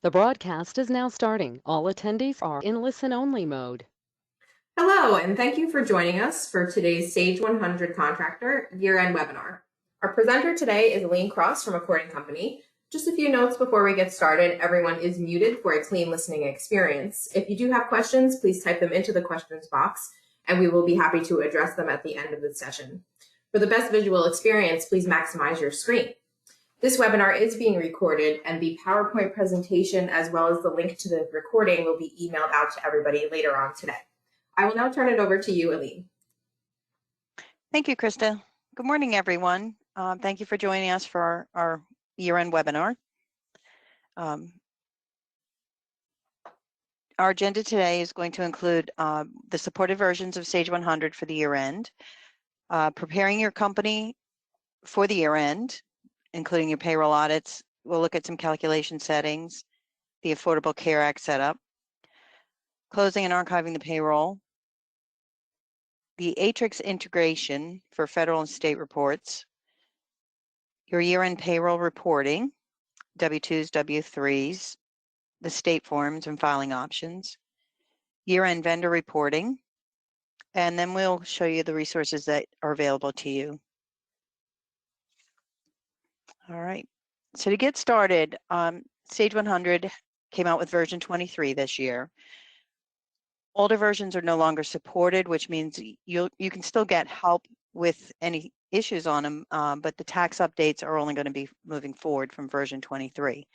The broadcast is now starting. All attendees are in listen-only mode. Hello, and thank you for joining us for today's Sage 100 Contractor year-end webinar. Our presenter today is Aline Cross from Recording Company. Just a few notes before we get started. Everyone is muted for a clean listening experience. If you do have questions, please type them into the questions box, and we will be happy to address them at the end of the session. For the best visual experience, please maximize your screen. This webinar is being recorded, and the PowerPoint presentation as well as the link to the recording will be emailed out to everybody later on today. I will now turn it over to you, Aline. Thank you, Krista. Good morning, everyone. Thank you for joining us for our year-end webinar. Our agenda today is going to include the supported versions of Sage 100 for the year-end, preparing your company for the year-end, including your payroll audits. We'll look at some calculation settings, the Affordable Care Act setup, closing and archiving the payroll, the Atrix integration for federal and state reports, your year-end payroll reporting, W-2s, W-3s, the state forms and filing options, year-end vendor reporting, and then we'll show you the resources that are available to you. All right, so to get started, Sage 100 came out with version 23 this year. Older versions are no longer supported, which means you can still get help with any issues on them, but the tax updates are only going to be moving forward from version 23.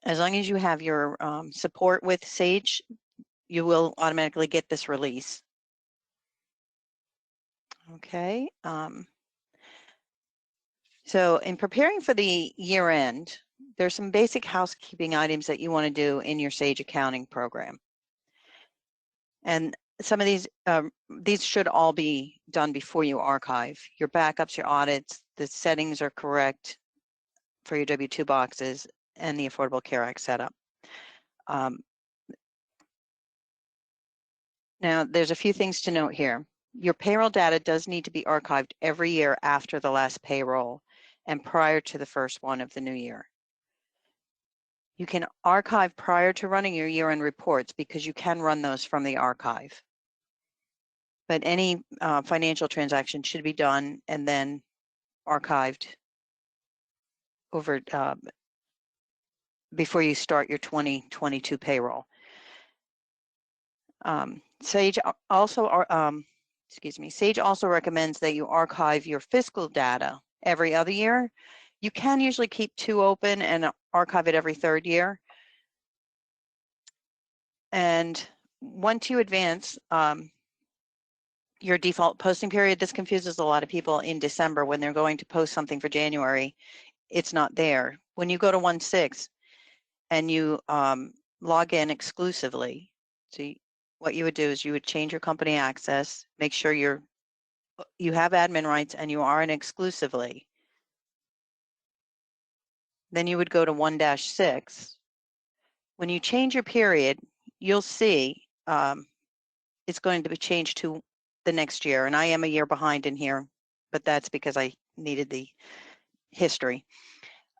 As long as you have your support with Sage, you will automatically get this release. Okay. So in preparing for the year end, there's some basic housekeeping items that you want to do in your Sage accounting program. And some of these should all be done before you archive. Your backups, your audits, the settings are correct for your W-2 boxes and the Affordable Care Act setup. Now, there's a few things to note here. Your payroll data does need to be archived every year after the last payroll and prior to the first one of the new year. You can archive prior to running your year-end reports because you can run those from the archive. But any financial transaction should be done and then archived over before you start your 2022 payroll. Sage also Sage also recommends that you archive your fiscal data every other year. You can usually keep 2 open and archive it every 3rd year. And once you advance your default posting period, this confuses a lot of people in December when they're going to post something for January. It's not there. When you go to 1/6 and you log in exclusively, so what you would do is you would change your company access, make sure you have admin rights and you are in exclusively. Then you would go to 1-6. When you change your period, you'll see it's going to be changed to the next year. And I am a year behind in here, but that's because I needed the history.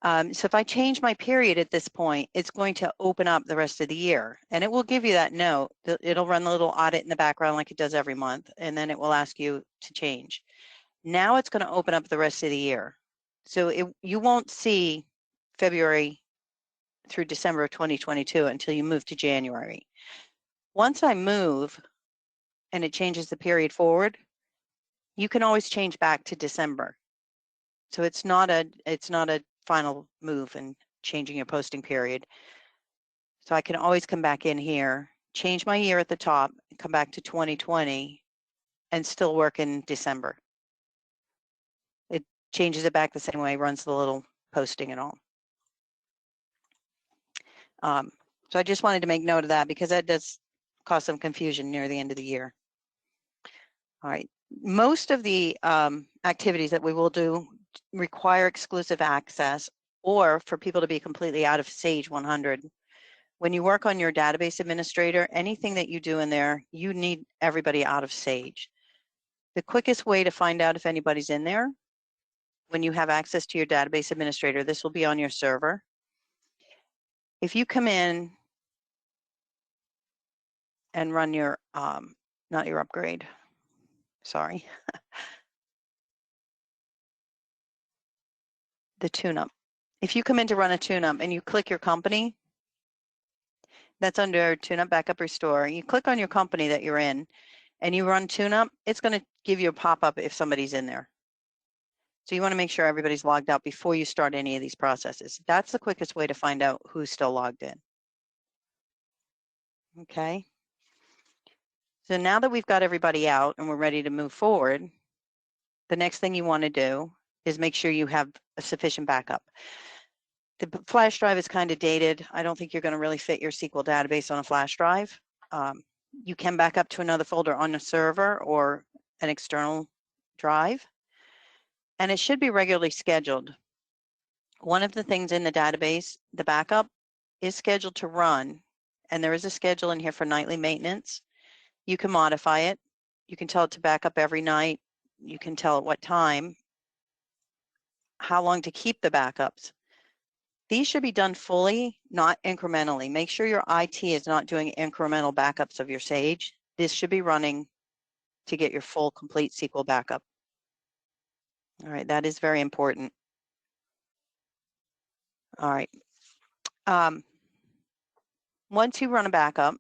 So if I change my period at this point, it's going to open up the rest of the year. And it will give you that note. It'll run a little audit in the background like it does every month. And then it will ask you to change. Now it's going to open up the rest of the year. So you won't see February through December of 2022 until you move to January. Once I move and it changes the period forward, you can always change back to December. So it's not a final move in changing your posting period. So I can always come back in here, change my year at the top, come back to 2020 and still work in December. It changes it back the same way, runs the little posting and all. So I just wanted to make note of that because that does cause some confusion near the end of the year. All right, most of the activities that we will do require exclusive access or for people to be completely out of Sage 100. When you work on your database administrator, anything that you do in there, you need everybody out of Sage. The quickest way to find out if anybody's in there, when you have access to your database administrator, this will be on your server. If you come in and run your, not your upgrade, sorry, the tune-up. If you come in to run a tune-up and you click your company, that's under Tune-Up, Backup, Restore. You click on your company that you're in and you run tune-up, it's going to give you a pop-up if somebody's in there. So you want to make sure everybody's logged out before you start any of these processes. That's the quickest way to find out who's still logged in. Okay. So now that we've got everybody out and we're ready to move forward, the next thing you want to do is make sure you have a sufficient backup. The flash drive is kind of dated. I don't think you're going to really fit your SQL database on a flash drive. You can back up to another folder on a server or an external drive, and it should be regularly scheduled. One of the things in the database, the backup, is scheduled to run, and there is a schedule in here for nightly maintenance. You can modify it. You can tell it to back up every night. You can tell it what time, how long to keep the backups. These should be done fully, not incrementally. Make sure your IT is not doing incremental backups of your Sage. This should be running to get your full, complete SQL backup. All right, that is very important. All right. Once you run a backup,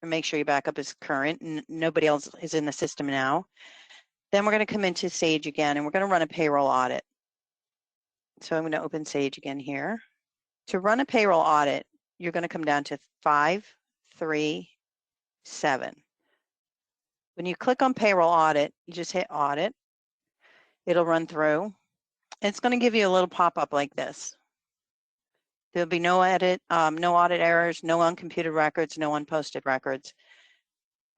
and make sure your backup is current and nobody else is in the system now, then we're going to come into Sage again and we're going to run a payroll audit. So I'm going to open Sage again here. To run a payroll audit, you're going to come down to 537. When you click on payroll audit, you just hit audit. It'll run through. It's going to give you a little pop-up like this. There'll be no audit errors, no uncomputed records, no unposted records.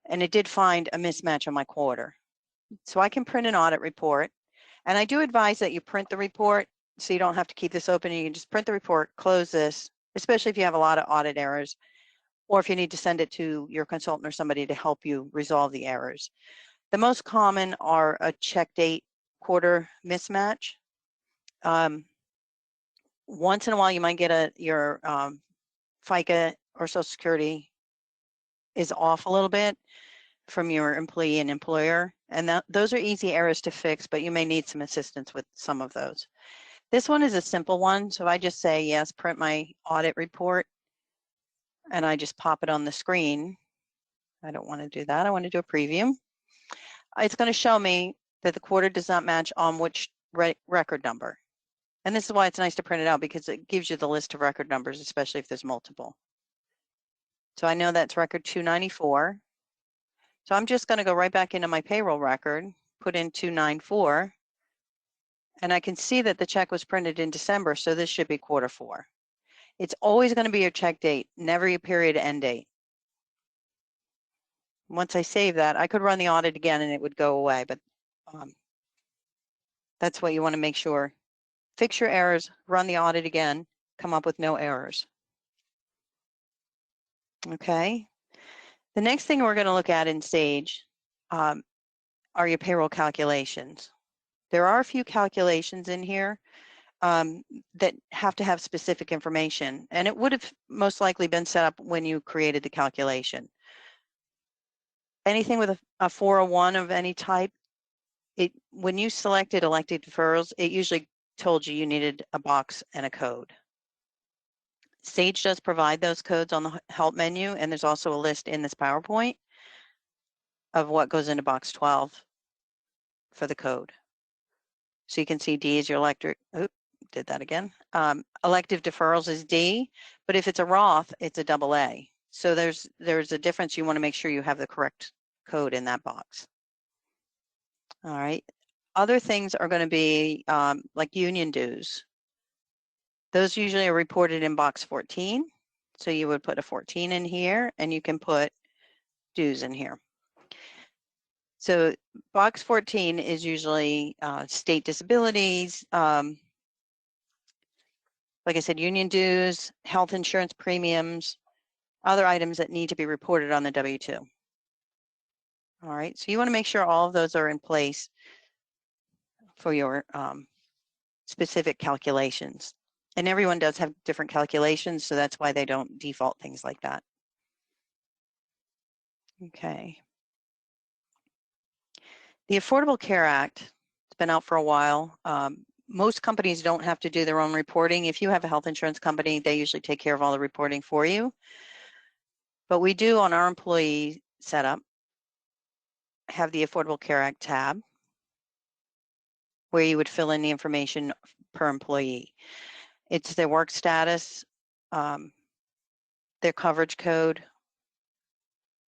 And it did find a mismatch on my quarter. So I can print an audit report. And I do advise that you print the report so you don't have to keep this open. You can just print the report, close this, especially if you have a lot of audit errors, or if you need to send it to your consultant or somebody to help you resolve the errors. The most common are a check date quarter mismatch. Once in a while, you might get your FICA or Social Security is off a little bit from your employee and employer, and those are easy errors to fix, but you may need some assistance with some of those. This one is a simple one, so I just say, yes, print my audit report, and I just pop it on the screen. I don't want to do that. I want to do a preview. It's going to show me that the quarter does not match on which record number. And this is why it's nice to print it out, because it gives you the list of record numbers, especially if there's multiple. So I know that's record 294. So I'm just going to go right back into my payroll record, put in 294, and I can see that the check was printed in December, so this should be quarter 4. It's always going to be your check date, never your period end date. Once I save that, I could run the audit again and it would go away, but that's what you want to make sure. Fix your errors, run the audit again, come up with no errors. Okay. The next thing we're going to look at in Sage are your payroll calculations. There are a few calculations in here that have to have specific information, and it would have most likely been set up when you created the calculation. Anything with a 401 of any type, when you selected elected deferrals, it usually told you needed a box and a code. Sage does provide those codes on the help menu, and there's also a list in this PowerPoint of what goes into box 12 for the code. So you can see D is your elective deferrals is D, but if it's a Roth, it's a AA. So there's a difference. You want to make sure you have the correct code in that box. All right. Other things are going to be like union dues. Those usually are reported in box 14. So you would put a 14 in here, and you can put dues in here. So box 14 is usually state disabilities, like I said, union dues, health insurance premiums, other items that need to be reported on the W-2. All right, so you want to make sure all of those are in place for your specific calculations. And everyone does have different calculations, so that's why they don't default things like that. Okay. The Affordable Care Act, it's been out for a while. Most companies don't have to do their own reporting. If you have a health insurance company, they usually take care of all the reporting for you. But we do on our employee setup have the Affordable Care Act tab where you would fill in the information per employee. It's their work status, their coverage code,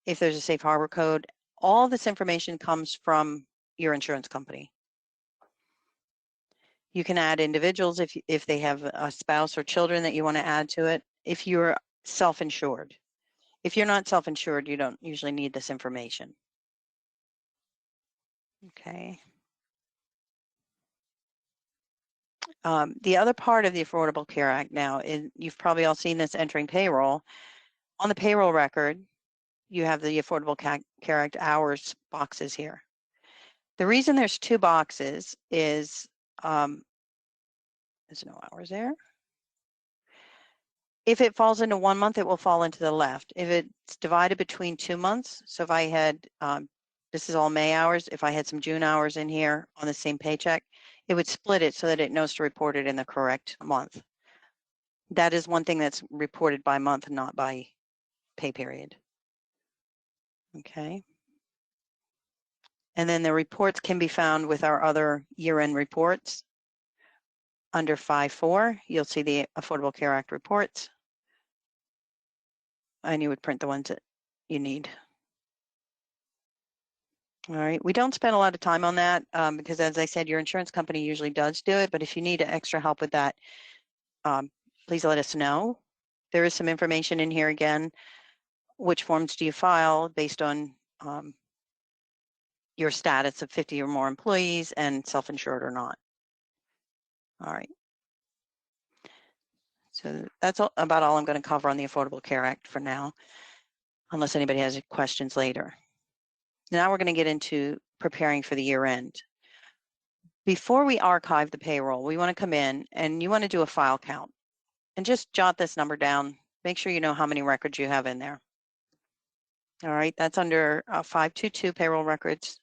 if there's a safe harbor code. All this information comes from your insurance company. You can add individuals if they have a spouse or children that you want to add to it, if you're self-insured. If you're not self-insured, you don't usually need this information. Okay. The other part of the Affordable Care Act now, is you've probably all seen this entering payroll. On the payroll record, you have the Affordable Care Act hours boxes here. The reason there's two boxes is there's no hours there. If it falls into 1 month, it will fall into the left. If it's divided between 2 months, so if I had, this is all May hours, if I had some June hours in here on the same paycheck, it would split it so that it knows to report it in the correct month. That is one thing that's reported by month, not by pay period. Okay. And then the reports can be found with our other year-end reports. Under 5.4, you'll see the Affordable Care Act reports. And you would print the ones that you need. All right, we don't spend a lot of time on that because, as I said, your insurance company usually does do it, but if you need extra help with that, please let us know. There is some information in here again. Which forms do you file based on your status of 50 or more employees and self-insured or not? All right. So that's about all I'm going to cover on the Affordable Care Act for now, unless anybody has questions later. Now we're going to get into preparing for the year end. Before we archive the payroll, we want to come in and you want to do a file count and just jot this number down. Make sure you know how many records you have in there. All right, that's under 522 payroll records,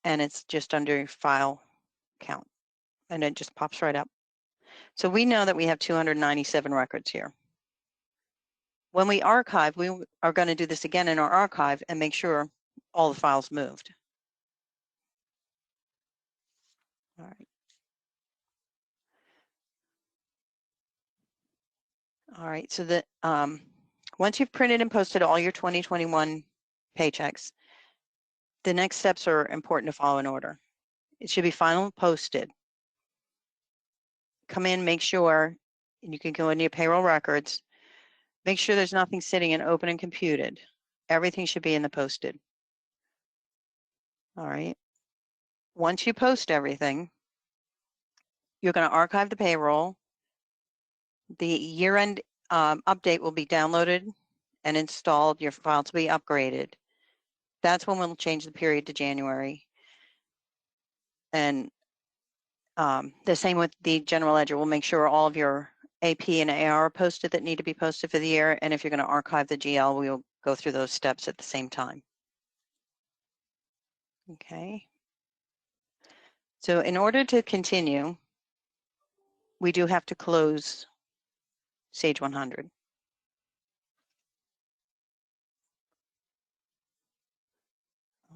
and it's just under file count, and it just pops right up. So we know that we have 297 records here. When we archive, we are going to do this again in our archive and make sure all the files moved. All right. All right, so that once you've printed and posted all your 2021 paychecks, the next steps are important to follow in order. It should be final posted. Come in, make sure, and you can go into your payroll records, make sure there's nothing sitting in open and computed. Everything should be in the posted. All right. Once you post everything, you're going to archive the payroll. The year-end update will be downloaded and installed. Your files will be upgraded. That's when we'll change the period to January. And the same with the general ledger. We'll make sure all of your AP and AR are posted that need to be posted for the year. And if you're going to archive the GL, we'll go through those steps at the same time. Okay. So in order to continue, we do have to close Sage 100.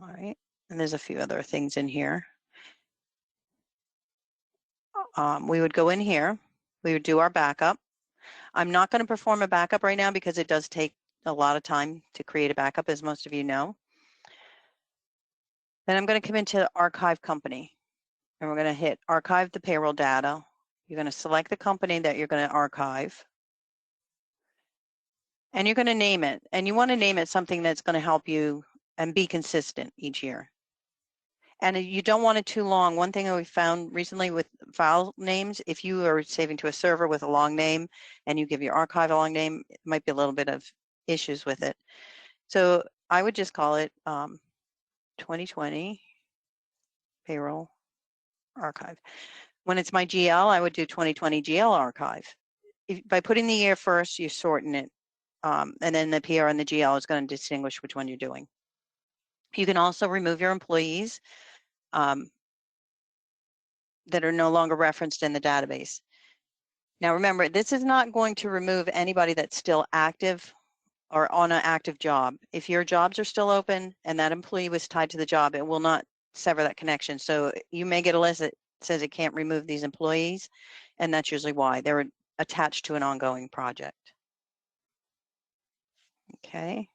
All right. And there's a few other things in here. We would go in here. We would do our backup. I'm not going to perform a backup right now because it does take a lot of time to create a backup, as most of you know. Then I'm going to come into Archive Company, and we're going to hit Archive the Payroll Data. You're going to select the company that you're going to archive, and you're going to name it. And you want to name it something that's going to help you and be consistent each year. And you don't want it too long. One thing that we found recently with file names, if you are saving to a server with a long name and you give your archive a long name, it might be a little bit of issues with it. So I would just call it 2020 Payroll Archive. When it's my GL, I would do 2020 GL archive. By putting the year first, you're sorting it. And then the PR and the GL is going to distinguish which one you're doing. You can also remove your employees that are no longer referenced in the database. Now remember, this is not going to remove anybody that's still active or on an active job. If your jobs are still open and that employee was tied to the job, it will not sever that connection. So you may get a list that says it can't remove these employees, and that's usually why they're attached to an ongoing project. Okay.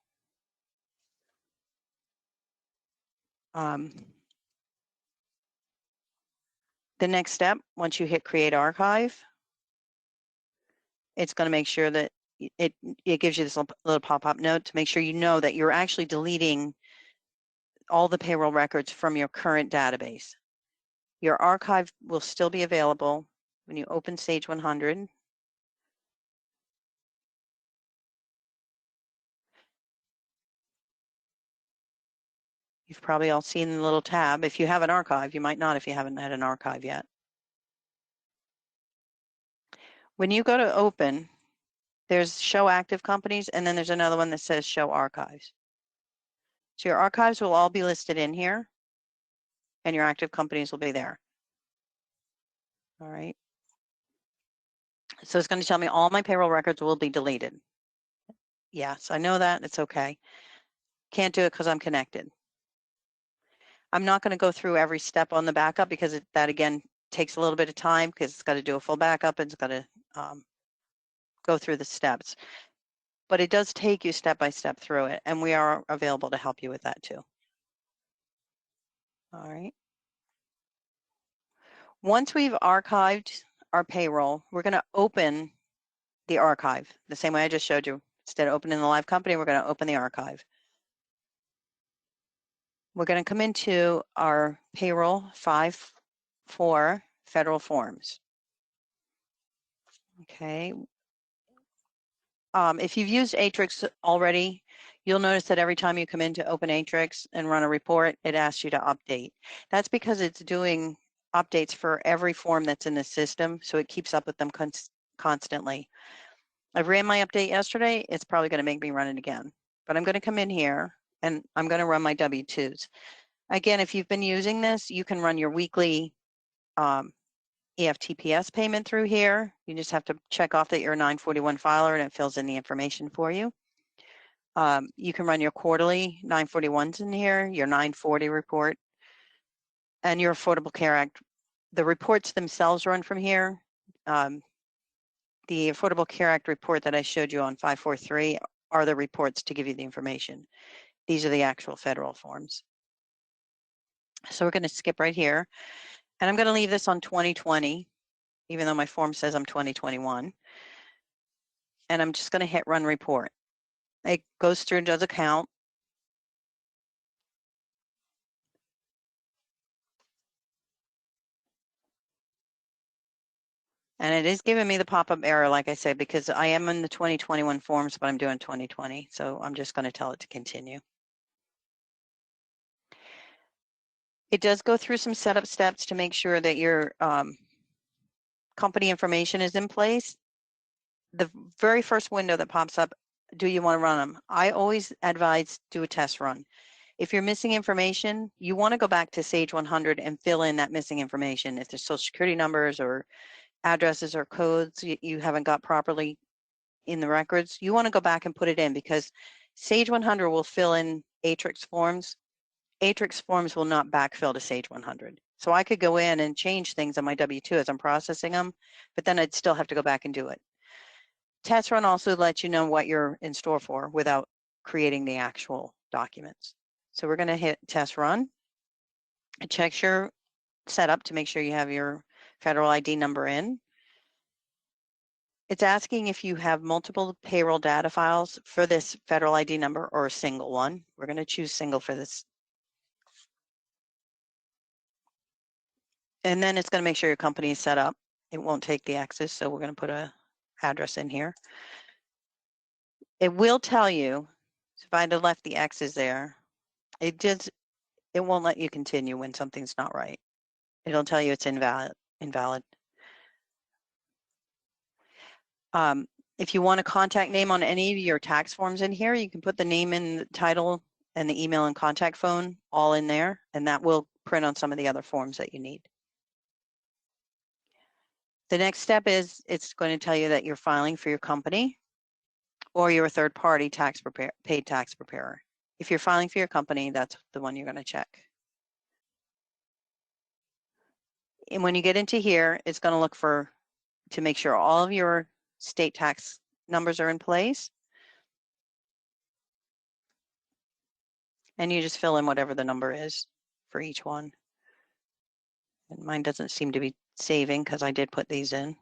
The next step, once you hit Create Archive, it's going to make sure that it gives you this little pop-up note to make sure you know that you're actually deleting all the payroll records from your current database. Your archive will still be available when you open Sage 100. You've probably all seen the little tab. If you have an archive, you might not if you haven't had an archive yet. When you go to open, there's show active companies, and then there's another one that says show archives. So your archives will all be listed in here, and your active companies will be there. All right. So it's going to tell me all my payroll records will be deleted. Yes, I know that. It's okay. Can't do it because I'm connected. I'm not going to go through every step on the backup because that, again, takes a little bit of time because it's got to do a full backup and it's got to go through the steps. But it does take you step by step through it, and we are available to help you with that too. All right. Once we've archived our payroll, we're going to open the archive the same way I just showed you. Instead of opening the live company, we're going to open the archive. We're going to come into our Payroll 5.4 federal forms. Okay. If you've used Atrix already, you'll notice that every time you come in to open Atrix and run a report, it asks you to update. That's because it's doing updates for every form that's in the system, so it keeps up with them constantly. I ran my update yesterday. It's probably going to make me run it again. But I'm going to come in here, and I'm going to run my W-2s. Again, if you've been using this, you can run your weekly EFTPS payment through here. You just have to check off that you're a 941 filer, and it fills in the information for you. You can run your quarterly 941s in here, your 940 report, and your Affordable Care Act. The reports themselves run from here. The Affordable Care Act report that I showed you on 543 are the reports to give you the information. These are the actual federal forms. So we're going to skip right here. And I'm going to leave this on 2020, even though my form says I'm 2021. And I'm just going to hit Run Report. It goes through and does a count. And it is giving me the pop-up error, like I said, because I am in the 2021 forms, but I'm doing 2020. So I'm just going to tell it to continue. It does go through some setup steps to make sure that your company information is in place. The very first window that pops up, do you want to run them? I always advise do a test run. If you're missing information, you want to go back to Sage 100 and fill in that missing information. If there's social security numbers or addresses or codes you haven't got properly in the records, you want to go back and put it in, because Sage 100 will fill in Atrix forms. Atrix forms will not backfill to Sage 100. So I could go in and change things on my W-2 as I'm processing them, but then I'd still have to go back and do it. Test run also lets you know what you're in store for without creating the actual documents. So we're going to hit test run. It checks your setup to make sure you have your federal ID number in. It's asking if you have multiple payroll data files for this federal ID number or a single one. We're going to choose single for this. And then it's going to make sure your company is set up. It won't take the X's, so we're going to put a address in here. It will tell you, if I had left the X's there, it won't let you continue when something's not right. It'll tell you it's invalid. If you want a contact name on any of your tax forms in here, you can put the name and the title and the email and contact phone all in there, and that will print on some of the other forms that you need. The next step is it's going to tell you that you're filing for your company or you're a third-party paid tax preparer. If you're filing for your company, that's the one you're going to check. And when you get into here, it's going to look to make sure all of your state tax numbers are in place. And you just fill in whatever the number is for each one. And mine doesn't seem to be saving because I did put these in.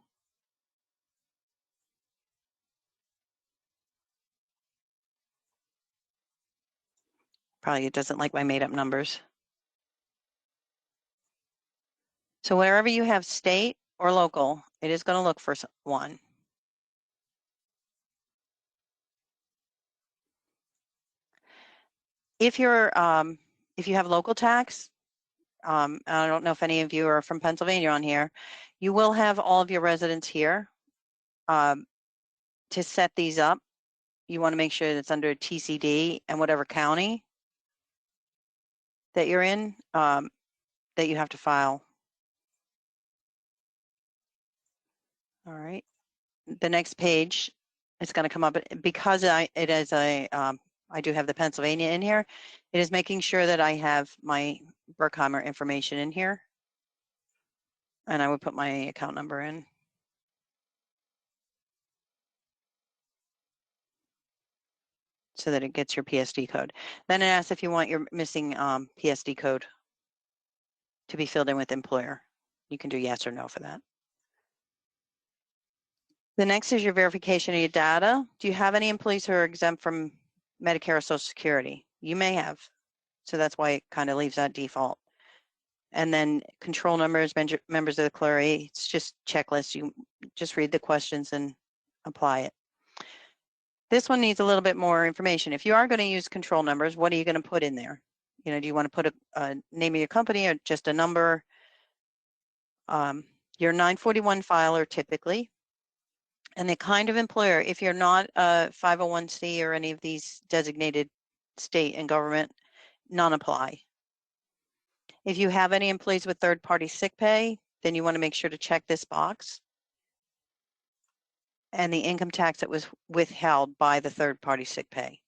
Probably it doesn't like my made up numbers. So wherever you have state or local, it is going to look for one. If you have local tax, I don't know if any of you are from Pennsylvania on here, you will have all of your residents here. To set these up, you want to make sure that it's under TCD and whatever county that you're in, that you have to file. All right. The next page is going to come up because I do have the Pennsylvania in here. It is making sure that I have my Berkheimer information in here, and I would put my account number in. So that it gets your PSD code. Then it asks if you want your missing PSD code to be filled in with employer. You can do yes or no for that. The next is your verification of your data. Do you have any employees who are exempt from Medicare or Social Security? You may have. So that's why it kind of leaves that default. And then control numbers, members of the clergy, it's just checklists. You just read the questions and apply it. This one needs a little bit more information. If you are going to use control numbers, what are you going to put in there? You know, do you want to put a name of your company or just a number? Your 941 filer typically, and the kind of employer, if you're not a 501c or any of these designated state and government, non-apply. If you have any employees with third-party sick pay, then you want to make sure to check this box. And the income tax that was withheld by the third-party sick pay.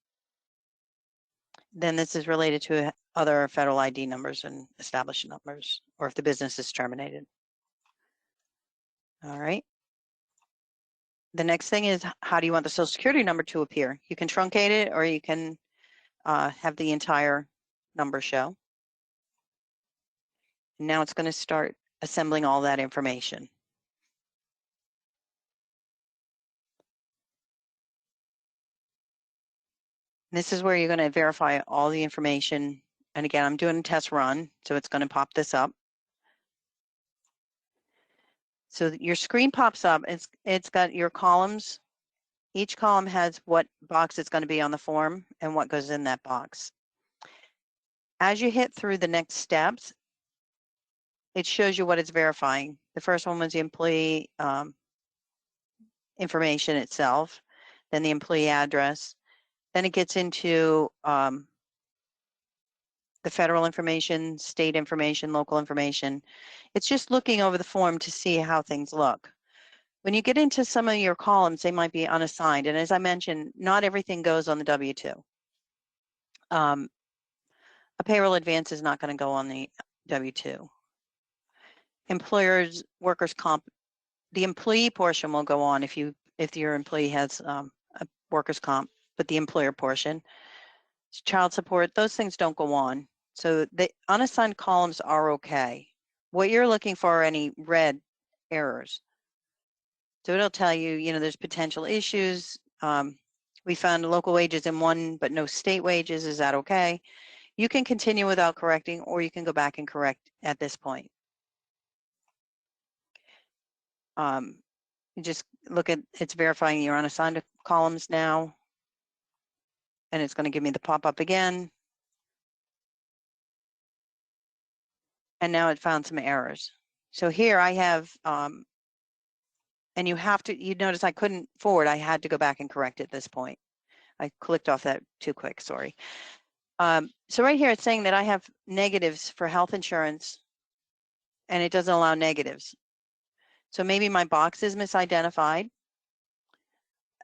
Then this is related to other federal ID numbers and establishment numbers, or if the business is terminated. All right. The next thing is, how do you want the Social Security number to appear? You can truncate it, or you can have the entire number show. And now it's going to start assembling all that information. This is where you're going to verify all the information. And again, I'm doing a test run, so it's going to pop this up. So your screen pops up. It's got your columns. Each column has what box it's going to be on the form and what goes in that box. As you hit through the next steps, it shows you what it's verifying. The first one was the employee information itself, then the employee address. Then it gets into the federal information, state information, local information. It's just looking over the form to see how things look. When you get into some of your columns, they might be unassigned. And as I mentioned, not everything goes on the W-2. A payroll advance is not going to go on the W-2. Employers, workers' comp, the employee portion will go on if your employee has a workers' comp, but the employer portion, child support, those things don't go on. So the unassigned columns are okay. What you're looking for are any red errors. So it'll tell you, you know, there's potential issues. We found local wages in one, but no state wages. Is that okay? You can continue without correcting, or you can go back and correct at this point. You just look at, it's verifying your unassigned columns now. And it's going to give me the pop-up again. And now it found some errors. So here I have And you have to, you notice I couldn't forward, I had to go back and correct it at this point. I clicked off that too quick, sorry. So right here, it's saying that I have negatives for health insurance and it doesn't allow negatives. So maybe my box is misidentified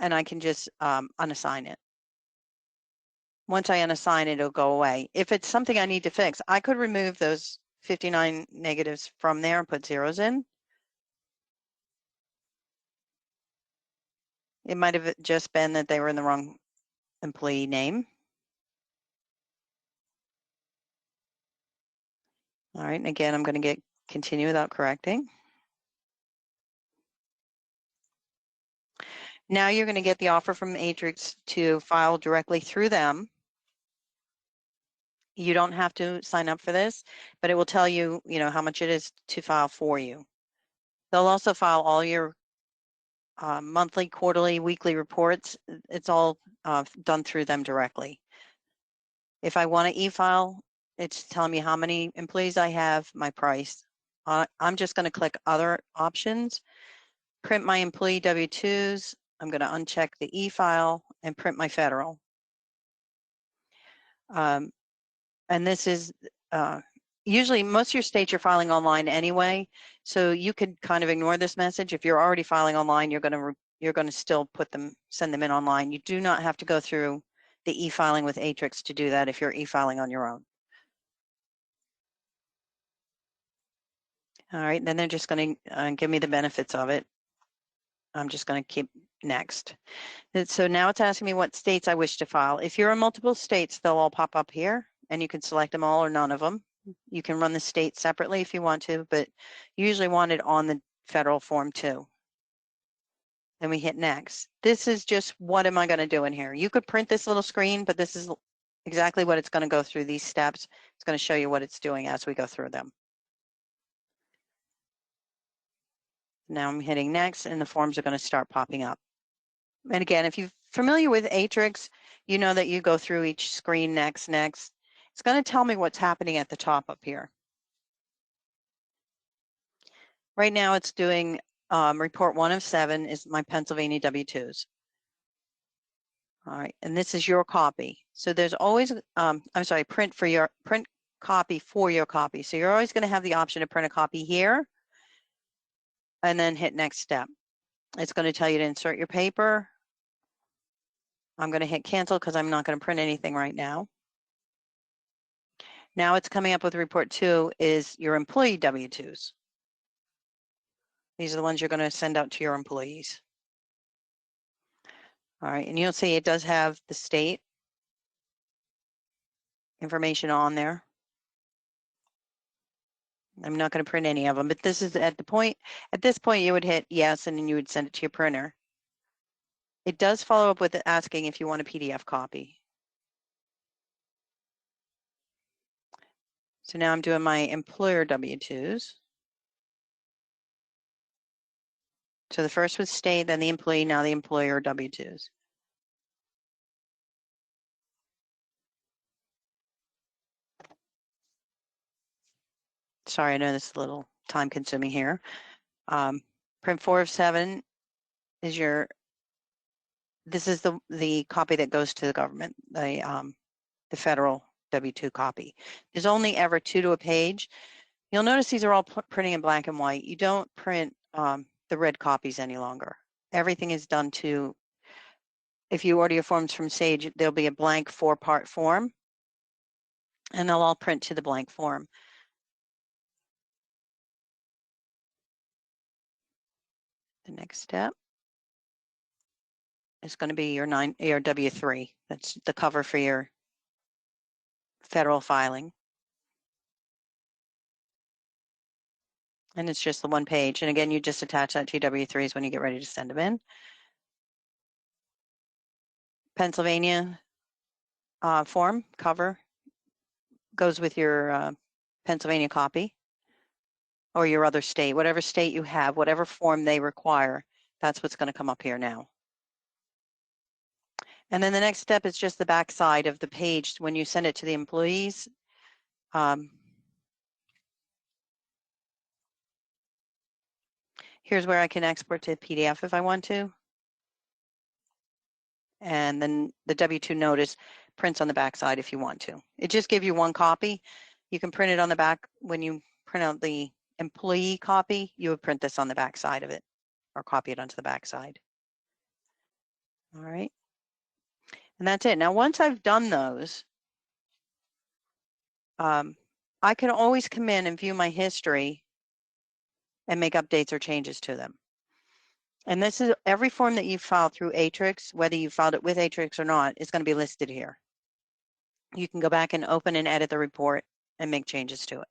and I can just unassign it. Once I unassign it, it'll go away. If it's something I need to fix, I could remove those 59 negatives from there and put zeros in. It might have just been that they were in the wrong employee name. All right, and again, I'm going to continue without correcting. Now you're going to get the offer from Matrix to file directly through them. You don't have to sign up for this, but it will tell you, how much it is to file for you. They'll also file all your monthly, quarterly, weekly reports. It's all done through them directly. If I want to e-file, it's telling me how many employees I have, my price. I'm just going to click other options, print my employee W-2s. I'm going to uncheck the e-file and print my federal. And this is usually most of your states you're filing online anyway, so you could kind of ignore this message. If you're already filing online, you're going to still send them in online. You do not have to go through the e-filing with Matrix to do that if you're e-filing on your own. All right, then they're just going to give me the benefits of it. I'm just going to keep next. So now it's asking me what states I wish to file. If you're in multiple states, they'll all pop up here and you can select them all or none of them. You can run the state separately if you want to, but you usually want it on the federal form too. Then we hit next. This is just what am I going to do in here? You could print this little screen, but this is exactly what it's going to go through these steps. It's going to show you what it's doing as we go through them. Now I'm hitting next and the forms are going to start popping up. And again, if you're familiar with Matrix, you know that you go through each screen next. It's going to tell me what's happening at the top up here. Right now it's doing report 1 of 7 is my Pennsylvania W-2s. All right, and this is your copy. So there's always, print copy for your copy. So you're always going to have the option to print a copy here and then hit next step. It's going to tell you to insert your paper. I'm going to hit cancel because I'm not going to print anything right now. Now it's coming up with report 2 is your employee W-2s. These are the ones you're going to send out to your employees. All right, and you'll see it does have the state information on there. I'm not going to print any of them, but this is at this point you would hit yes and then you would send it to your printer. It does follow up with asking if you want a PDF copy. So now I'm doing my employer W-2s. So the first was state, then the employee, now the employer W-2s. Sorry, I know this is a little time consuming here. Print 4 of 7 is this is the copy that goes to the government, the federal W-2 copy. There's only ever 2 to a page. You'll notice these are all printing in black and white. You don't print the red copies any longer. Everything is done to, if you order your forms from Sage, there'll be a blank 4-part form and they'll all print to the blank form. The next step is going to be your W-3. That's the cover for your federal filing. And it's just the 1 page. And again, you just attach that to your W-3s when you get ready to send them in. Pennsylvania form cover goes with your Pennsylvania copy or your other state, whatever state you have, whatever form they require, that's what's going to come up here now. And then the next step is just the back side of the page when you send it to the employees. Here's where I can export to PDF if I want to. And then the W-2 notice prints on the back side if you want to. It just gives you one copy. You can print it on the back. When you print out the employee copy, you would print this on the back side of it or copy it onto the back side. All right. And that's it. Now, once I've done those, I can always come in and view my history and make updates or changes to them. And this is every form that you filed through Atrix, whether you filed it with Atrix or not, is going to be listed here. You can go back and open and edit the report and make changes to it.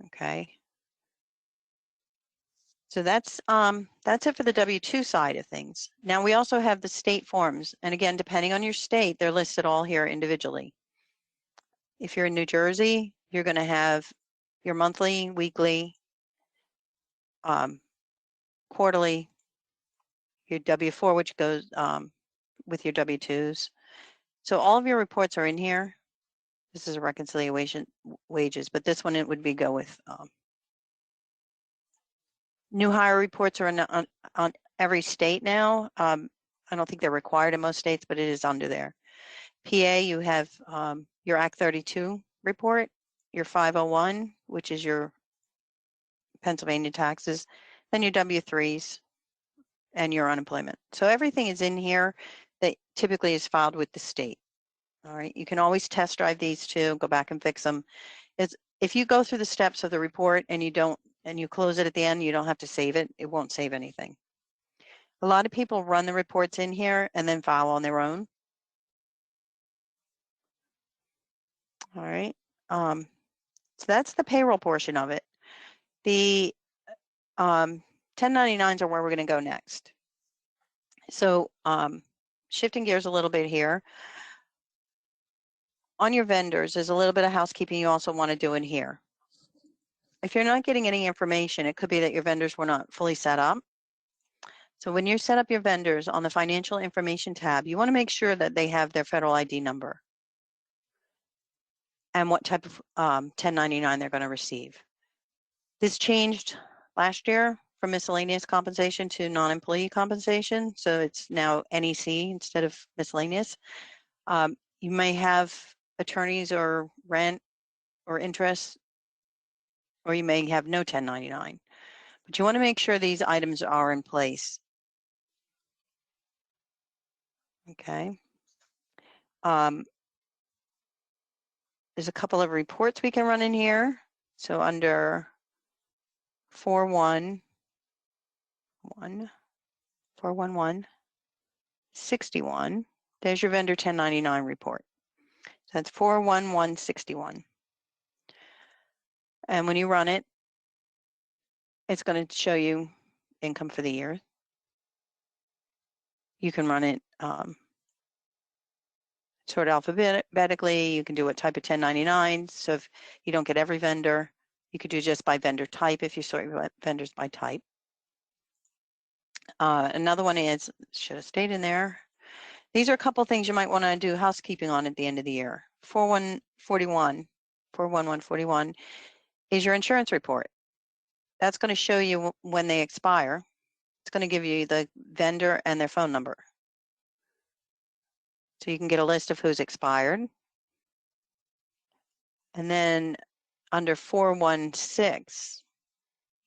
Okay. So that's it for the W-2 side of things. Now we also have the state forms. And again, depending on your state, they're listed all here individually. If you're in New Jersey, you're going to have your monthly, weekly, quarterly, your W-4, which goes with your W-2s. So all of your reports are in here. This is a reconciliation wages, but this one it would be go with new hire reports are on every state now. I don't think they're required in most states, but it is under there. PA, you have your Act 32 report, your 501, which is your Pennsylvania taxes, then your W-3s, and your unemployment. So everything is in here that typically is filed with the state. All right, you can always test drive these too, go back and fix them. If you go through the steps of the report and you close it at the end, you don't have to save it. It won't save anything. A lot of people run the reports in here and then file on their own. All right, so that's the payroll portion of it. The 1099s are where we're going to go next. So shifting gears a little bit here. On your vendors, there's a little bit of housekeeping you also want to do in here. If you're not getting any information, it could be that your vendors were not fully set up. So when you set up your vendors on the financial information tab, you want to make sure that they have their federal ID number and what type of 1099 they're going to receive. This changed last year from miscellaneous compensation to non-employee compensation. So it's now NEC instead of miscellaneous. You may have attorneys or rent or interest, or you may have no 1099. But you want to make sure these items are in place. Okay. There's a couple of reports we can run in here. So under 41161, there's your vendor 1099 report. So that's 41161. And when you run it, it's going to show you income for the year. You can run it sort of alphabetically. You can do what type of 1099. So if you don't get every vendor, you could do just by vendor type if you sort your vendors by type. Another one is, should have stayed in there. These are a couple things you might want to do housekeeping on at the end of the year. 41141 is your insurance report. That's going to show you when they expire. It's going to give you the vendor and their phone number. So you can get a list of who's expired. And then under 416,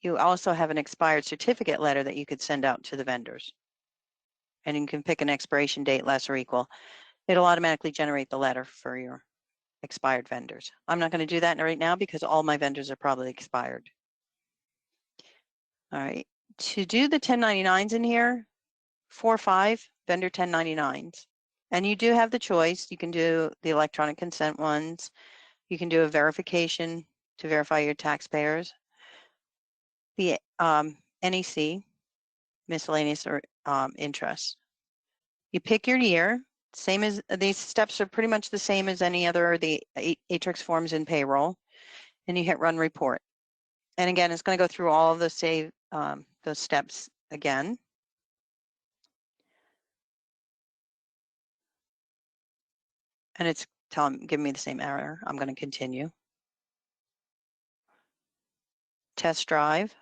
you also have an expired certificate letter that you could send out to the vendors. And you can pick an expiration date less or equal. It'll automatically generate the letter for your expired vendors. I'm not going to do that right now because all my vendors are probably expired. All right, to do the 1099s in here, 4-5 vendor 1099s. And you do have the choice. You can do the electronic consent ones. You can do a verification to verify your taxpayers. The NEC, miscellaneous or interest. You pick your year. Same as these steps are pretty much the same as any other of the Atrix forms in payroll. And you hit run report. And again, it's going to go through all of those those steps again. And it's giving me the same error. I'm going to continue. Test drive.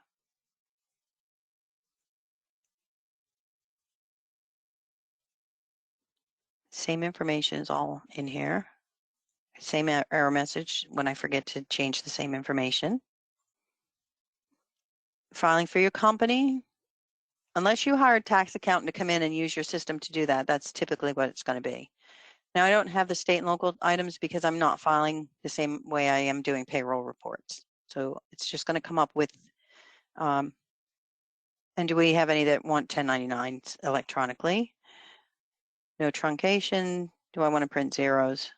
Same information is all in here. Same error message when I forget to change the same information. Filing for your company. Unless you hire a tax accountant to come in and use your system to do that, that's typically what it's going to be. Now, I don't have the state and local items because I'm not filing the same way I am doing payroll reports. So it's just going to come up with, and do we have any that want 1099s electronically? No truncation. Do I want to print zeros?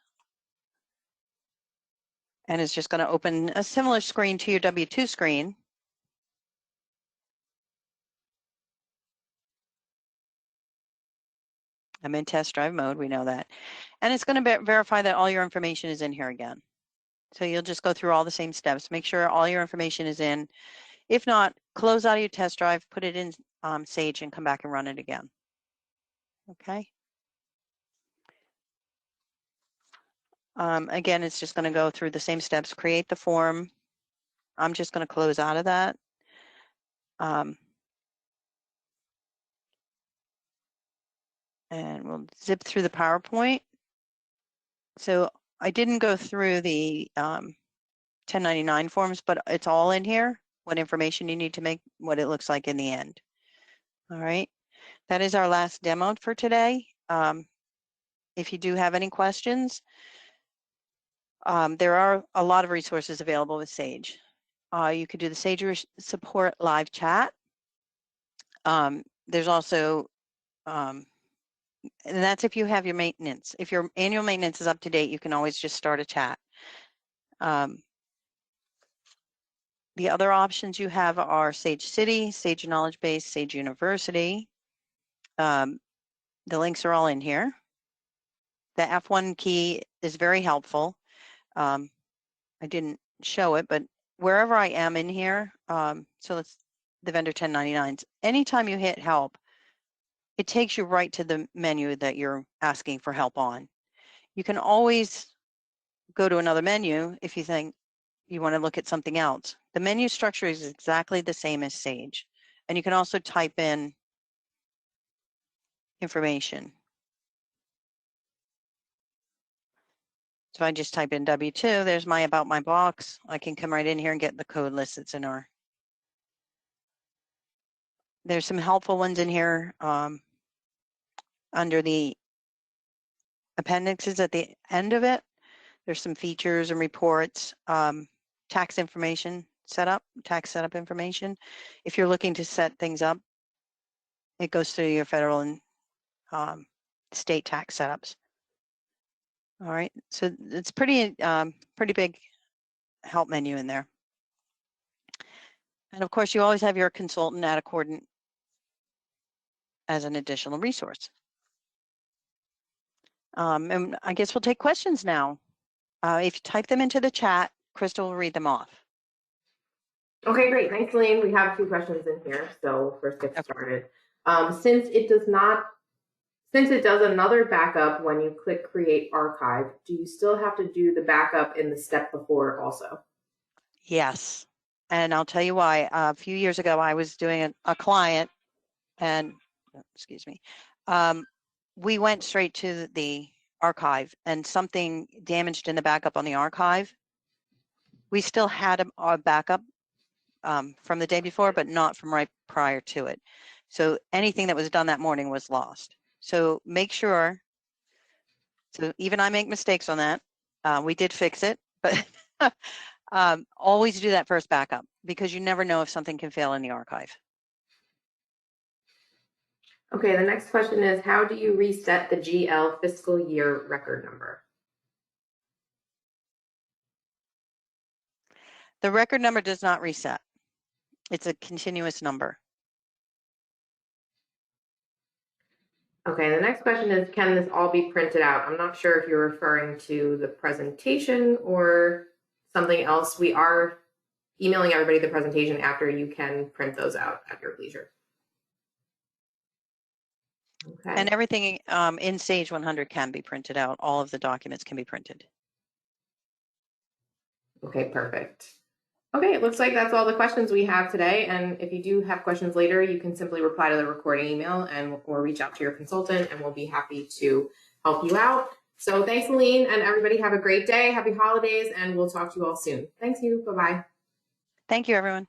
And it's just going to open a similar screen to your W-2 screen. I'm in test drive mode, we know that. And it's going to verify that all your information is in here again. So you'll just go through all the same steps, make sure all your information is in. If not, close out of your test drive, put it in Sage and come back and run it again. Okay. Again, it's just going to go through the same steps, create the form. I'm just going to close out of that. And we'll zip through the PowerPoint. So I didn't go through the 1099 forms, but it's all in here, what information you need to make, what it looks like in the end. All right, that is our last demo for today. If you do have any questions, there are a lot of resources available with Sage. You could do the Sage Support live chat. There's also, and that's if you have your maintenance. If your annual maintenance is up to date, you can always just start a chat. The other options you have are Sage City, Sage Knowledge Base, Sage University. The links are all in here. The F1 key is very helpful. I didn't show it, but wherever I am in here, so it's the vendor 1099s, anytime you hit help, it takes you right to the menu that you're asking for help on. You can always go to another menu if you think you want to look at something else. The menu structure is exactly the same as Sage. And you can also type in information. So I just type in W2, there's my about my box. I can come right in here and get the code list that's in our. There's some helpful ones in here under the appendixes at the end of it. There's some features and reports, tax information setup, tax setup information. If you're looking to set things up, it goes through your federal and state tax setups. All right, so it's pretty big help menu in there. And of course, you always have your consultant at Accordant as an additional resource. And I guess we'll take questions now. If you type them into the chat, Crystal will read them off. Okay, great. Thanks, Elaine. We have a few questions in here, so first get started. Since it does another backup when you click Create Archive, do you still have to do the backup in the step before also? Yes, and I'll tell you why. A few years ago, I was doing a client, and excuse me, we went straight to the archive, and something damaged in the backup on the archive. We still had a backup from the day before, but not from right prior to it. So anything that was done that morning was lost. So make sure, so even I make mistakes on that. We did fix it, but always do that first backup because you never know if something can fail in the archive. Okay, the next question is, how do you reset the GL fiscal year record number? The record number does not reset. It's a continuous number. Okay, the next question is, can this all be printed out? I'm not sure if you're referring to the presentation or something else. We are emailing everybody the presentation after. You can print those out at your leisure. Okay. And everything in Sage 100 can be printed out. All of the documents can be printed. Okay, perfect. Okay, it looks like that's all the questions we have today. And if you do have questions later, you can simply reply to the recording email or reach out to your consultant, and we'll be happy to help you out. So thanks, Aline, and everybody have a great day. Happy holidays, and we'll talk to you all soon. Thanks you. Bye-bye. Thank you, everyone.